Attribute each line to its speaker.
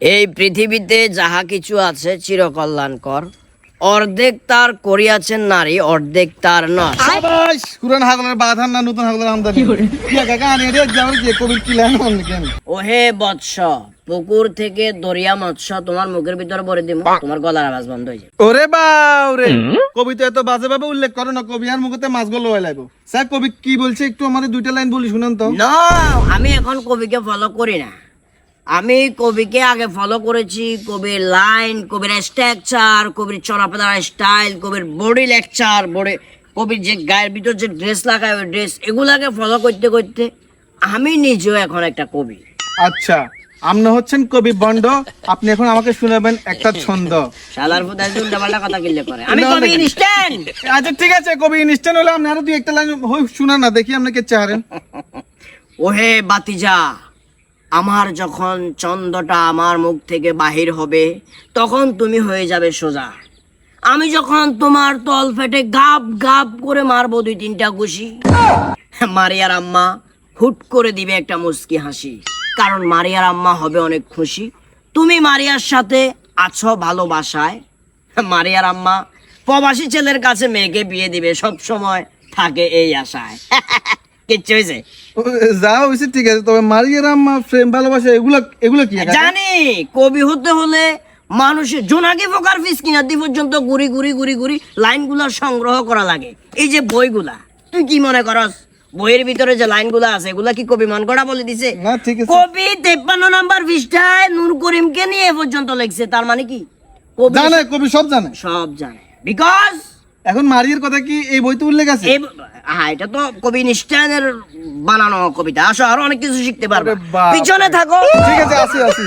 Speaker 1: এই পৃথিবীতে যাহা কিছু আছে চিরকল্যাণকর, অর্ধেক তার করিয়াছেন নারী, অর্ধেক তার নয়।
Speaker 2: সাবাস পুরান হাগলের বাধান না নতুন হাগলের আমদানি কি কাকা আনি রে যাও যে কবির কি লাইন অন্য কেন
Speaker 1: ওহে বৎস, পুকুর থেকে দরিয়া মৎস্য তোমার মুখের ভিতরে ভরে দিব, তোমার গলার আওয়াজ বন্ধ হয়ে যাবে।
Speaker 2: ওরে বাউ রে কবিতা এত বাজে ভাবে উল্লেখ করো না, কবি আর মুখতে মাছগুলো লাইবো। স্যার কবি কি বলছে একটু আমাদের দুইটা লাইন বলি শুনেন তো।
Speaker 1: না, আমি এখন কবিকে ফলো করি না। আমি কবিকে আগে ফলো করেছি কবির লাইন, কবির স্ট্রাকচার, কবির চলাফেরার স্টাইল, কবির বডি লেকচার, কবির যে গায়ের ভিতর যে ড্রেস লাগায় ওই ড্রেস, এগুলাকে ফলো করতে করতে আমি নিজেও এখন একটা কবি।
Speaker 2: আচ্ছা আপনি হচ্ছেন কবি বন্ড, আপনি এখন আমাকে শুনাবেন একটা ছন্দ।
Speaker 1: শালার ফুটায় উল্টাপাল্টা কথা কিনলে করে, আমি কবি ইনস্ট্যান্ট।
Speaker 2: আচ্ছা ঠিক আছে কবি ইনস্ট্যান্ট হলে আপনি আরো দুই একটা লাইন শুনা না দেখি আপনি কে চাহারেন।
Speaker 1: ওহে বাতিজা, আমার যখন চন্দ্রটা আমার মুখ থেকে বাহির হবে তখন তুমি হয়ে যাবে সোজা। আমি যখন তোমার তল ফেটে গাপ গাপ করে মারবো দুই তিনটা ঘুষি, মারিয়ার আম্মা হুট করে দিবে একটা মুচকি হাসি, কারণ মারিয়ার আম্মা হবে অনেক খুশি তুমি মারিয়ার সাথে আছো ভালোবাসায়। মারিয়ার আম্মা প্রবাসী ছেলের কাছে মেয়েকে বিয়ে দিবে, সব সময় থাকে এই আশায়। কিচ্ছু হয়েছে
Speaker 2: যা হয়েছে ঠিক আছে, তবে মারিয়ার আম্মা প্রেম ভালোবাসা এগুলো এগুলো কি
Speaker 1: জানি। কবি হতে হলে মানুষের জোনাকি পোকার ফিস কিনার দি পর্যন্ত ঘুরি ঘুরি ঘুরি ঘুরি লাইনগুলো সংগ্রহ করা লাগে। এই যে বইগুলা, তুই কি মনে করস বইয়ের ভিতরে যে লাইনগুলো আছে এগুলা কি কবি মন করা বলে দিছে?
Speaker 2: না ঠিক আছে,
Speaker 1: কবি 53 নম্বর পৃষ্ঠায় নূর করিমকে নিয়ে এ পর্যন্ত লিখছে। তার মানে কি কবি
Speaker 2: জানে কবি সব জানে,
Speaker 1: সব জানে। বিকজ
Speaker 2: এখন মারিয়ার কথা কি এই বইতে উল্লেখ আছে?
Speaker 1: এটা তো কবি নিষ্ঠানের বানানো কবিতা। আসো আরো অনেক কিছু শিখতে পারবে,
Speaker 2: ওরে বাপ রে।
Speaker 1: পিছনে থাকো।
Speaker 2: ঠিক আছে আসি আসি।